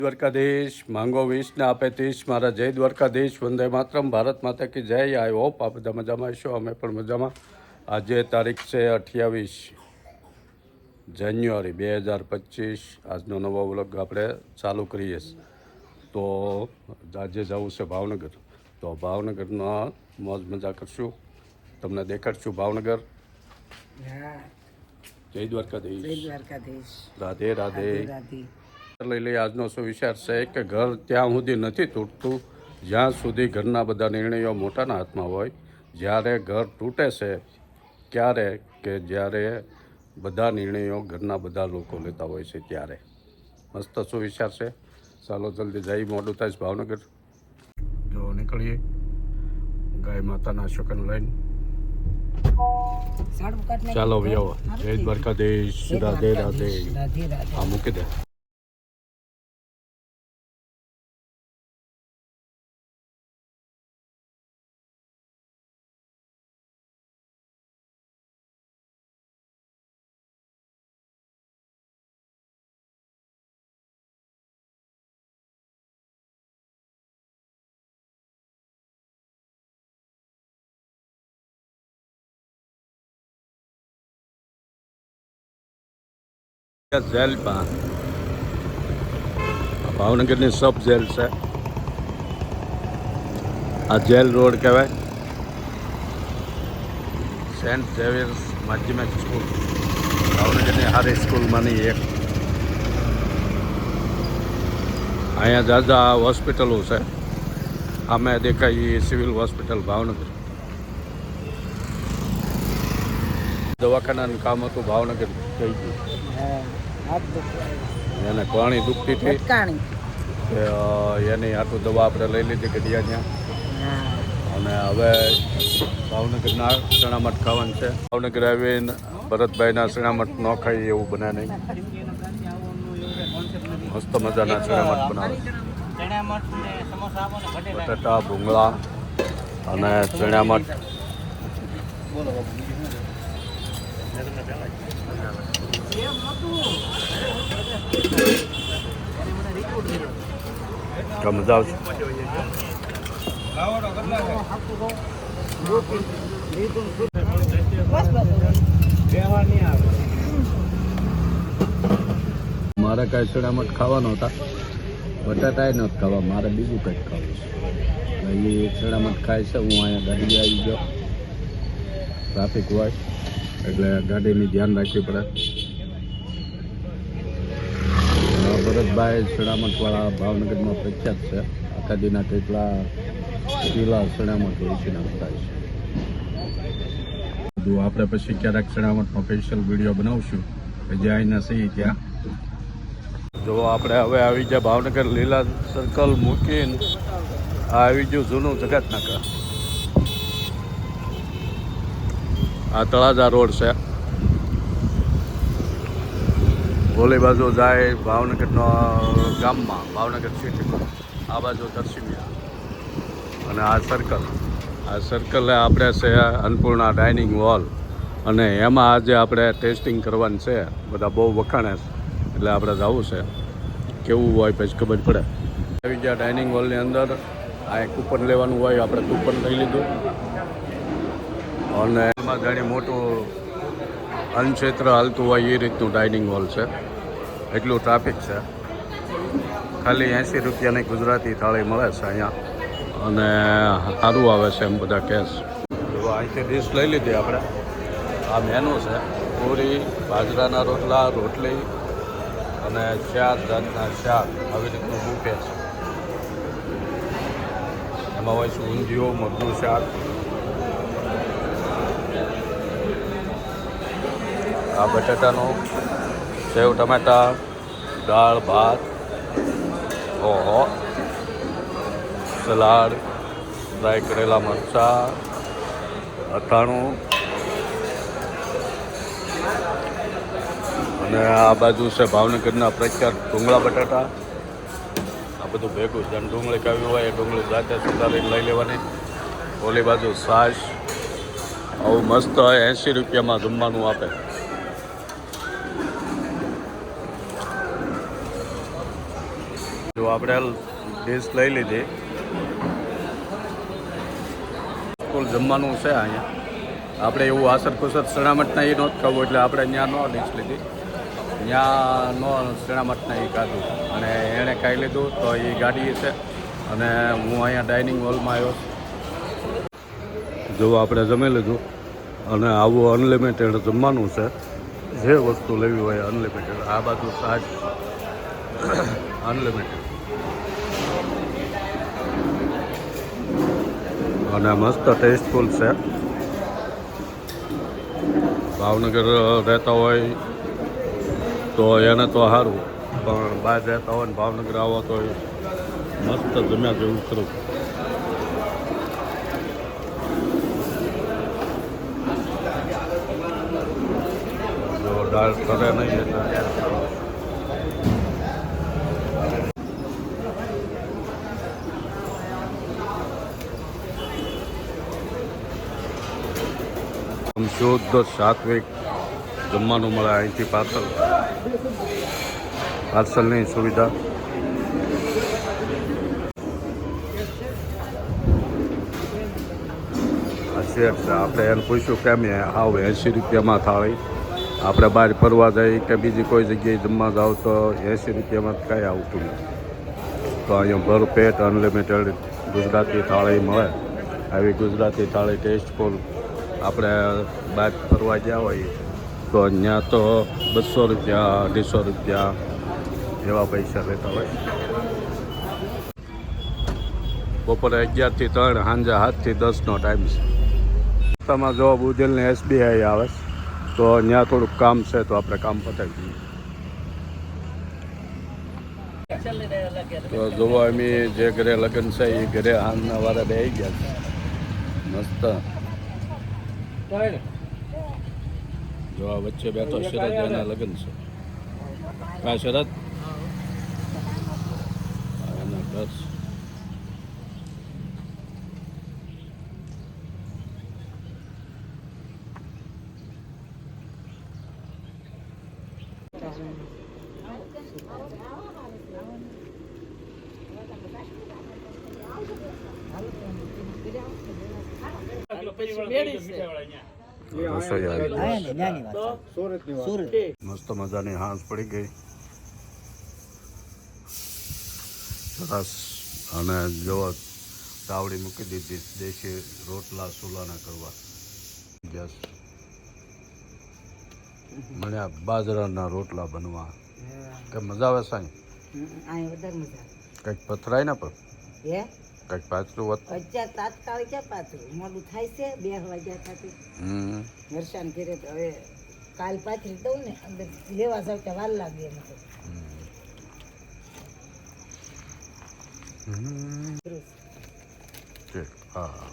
દ્વારકાધીશ માંગો 20 ને આપે 30 મારા જય દ્વારકાધીશ વંદે માતરમ ભારત માતા કી જય આઈ હોપ આ બધા મજામાં હશો અમે પણ મજામાં આજે તારીખ છે 28 જાન્યુઆરી 2025 આજનો નવો વ્લોગ આપણે ચાલુ કરીએ તો આજે જવું છે ભાવનગર તો ભાવનગરના મોજ મજા કરશું તમને દેખાડશું ભાવનગર જય દ્વારકાધીશ રાધે રાધે લઈ લઈ આજનો શું વિચાર છે કે ઘર ત્યાં સુધી નથી તૂટતું જ્યાં સુધી ઘરના બધા નિર્ણયો મોટાના હાથમાં હોય જ્યારે ઘર તૂટે છે ક્યારે કે જ્યારે બધા નિર્ણયો ઘરના બધા લોકો લેતા હોય છે ત્યારે મસ્ત શું વિચાર છે ચાલો જલ્દી જઈ મોડું થાય ભાવનગર જો નીકળીએ ગાય માતાના શુકન લઈને ચાલો વ્યવ જય દ્વારકાધીશ રાધે રાધે આ મૂકી દે જેલ ભાવનગરની સબ જેલ છે આ જેલ રોડ કહેવાય સેન્ટ ઝેવિયર્સ માધ્યમિક સ્કૂલ ભાવનગરની હારી સ્કૂલમાંની એક અહીંયા જાજા હોસ્પિટલો છે અમે દેખાય સિવિલ હોસ્પિટલ ભાવનગર દવાખાનાનું કામ હતું ભાવનગર થઈ ગયું એને કોણી દુખતી હતી એની આટલું દવા આપણે લઈ લીધી ગઢિયા ત્યાં અને હવે ભાવનગરના ચણામઠ ખાવાનું છે ભાવનગર આવીને ભરતભાઈના ચણામઠ ન ખાઈ એવું બને નહીં મસ્ત મજાના ચણામઠ બનાવે બટાટા ભૂંગળા અને ચણામઠ મજા આવશે મારે કાંઈ ચણામઠ ખાવાનો હતા બટાટા નથી ખાવા મારે બીજું કંઈક ખાવું છે એ ચણામઠ ખાય છે હું અહીંયા ગાડી આવી ગયો ટ્રાફિક હોય એટલે ગાડીની ધ્યાન રાખવી પડે ભરતભાઈ ચણામઠવાળા ભાવનગરમાં પ્રખ્યાત છે આખા દીના કેટલા કિલા ચણામઠ વેચી નાખતા છે બધું આપણે પછી ક્યારેક ચણામઠનો સ્પેશિયલ વિડીયો બનાવશું કે જે અહીંના સહી ત્યાં જો આપણે હવે આવી ગયા ભાવનગર લીલા સર્કલ મૂકીને આ આવી ગયું જૂનું જગતનગર આ તળાજા રોડ છે ઓલી બાજુ જાય ભાવનગરનો ગામમાં ભાવનગર સિટી આ બાજુ દર્શિમિયા અને આ સર્કલે આપણે છે અન્નપૂર્ણા ડાઇનિંગ હોલ અને એમાં આજે આપણે ટેસ્ટિંગ કરવાનું છે બધા બહુ વખાણે એટલે આપણે જવું છે કેવું હોય પછી ખબર પડે આવી ગયા ડાઇનિંગ હોલની અંદર આ કૂપન લેવાનું હોય આપણે કૂપન લઈ લીધું અને એમાં ઘણી મોટું અન્નક્ષેત્ર હાલતું હોય એ રીતનું ડાઇનિંગ હોલ છે એટલું ટ્રાફિક છે ખાલી 80 રૂપિયાની ગુજરાતી થાળી મળે છે અહીંયા અને સારું આવે છે એમ બધા કેશ અહીંથી ડીશ લઈ લીધી આપણે આ મેનુ છે પૂરી બાજરાના રોટલા રોટલી અને 4 જાતના શાક આવી રીતનું બુફે છે એમાં હોય છે ઊંધિયું મગનું શાક આ બટાટાનું સેવ ટમેટા દાળ ભાત ઓહો સલાડ ફ્રાય કરેલા મરચાં અથાણું અને આ બાજુ છે ભાવનગરના પ્રખ્યાત ડુંગળા બટાટા આ બધું ભેગું જેમ ડુંગળી ખાવી હોય એ ડુંગળી જાતે સુધારીને લઈ લેવાની ઓલી બાજુ છાશ આવું મસ્ત 80 રૂપિયામાં જમવાનું આપે તો આપણે ડીશ લઈ લીધી. સ્કૂલ જમવાનું છે અહીંયા. આપણે એવું આસર કુસર સણામટના એ નહોતું ખાવું એટલે આપણે ત્યાં નો ડીશ લીધી. ત્યાં નો સણામટના એ ખાધું અને એણે ખાઈ લીધું તો એ ગાડી છે અને હું અહીંયા ડાઇનિંગ હોલમાં આવ્યો. જો આપણે જમી લીધું અને આવું અનલિમિટેડ જમવાનું છે. જે વસ્તુ લેવી હોય અનલિમિટેડ. આ બાજુ સાજ અનલિમિટેડ અને મસ્ત ટેસ્ટફુલ છે. ભાવનગર રહેતા હોય તો એને તો સારું, પણ બહાર રહેતા હોય ને ભાવનગર આવો તો મસ્ત જમ્યા જેવું ખરું. જો દાળ કરે નહીં એટલે શુદ્ધ સાત્વિક જમવાનું મળે અહીંથી. પાર્સલની સુવિધા. આ શેઠ છે, આપણે એને પૂછ્યું કેમ આવ 80 રૂપિયામાં થાળી. આપણે બહાર ફરવા જઈએ કે બીજી કોઈ જગ્યાએ જમવા જાવ તો 80 રૂપિયામાં કાંઈ આવતું નથી. તો અહીંયા ભરપેટ અનલિમિટેડ ગુજરાતી થાળી મળે. આવી ગુજરાતી થાળી ટેસ્ટફુલ. આપણે બહાર ફરવા ગયા હોઈએ તો ત્યાં તો 200 રૂપિયા 250 રૂપિયા એવા પૈસા લેતા હોય. બપોરે 11 થી 3, સાંજે 7 થી 10નો ટાઈમ છે. રસ્તામાં જો બુધેલને SBI આવે તો ત્યાં થોડુંક કામ છે તો આપણે કામ પતાવી દઈએ. તો જોવો અમે જે ઘરે લગ્ન છે એ ઘરે હાલના વાળા બેસી ગયા છે મસ્ત. જો આ વચ્ચે બેઠો શરદ, એના લગ્ન છે. કા શરદ એના બસ. મસ્ત મજાની હાંસ પડી ગઈ સરસ. અને જો તાવડી મૂકી દીધી દેશી રોટલા સુલાના કરવા. ગેસ મને આ બાજરાના રોટલા બનવા કે મજા આવે સાંઈ. કંઈક પથરાય ને પણ કંઈક પાછું અત્યારે તાત્કાલિક ક્યાં પાછું મોડું થાય છે. 2 વાગ્યા ખાતી વરસાદ ઘરે હવે કાલ પાથરી દઉં ને અંદર લેવા જાવ ત્યાં વાર લાગે એમ તો. હા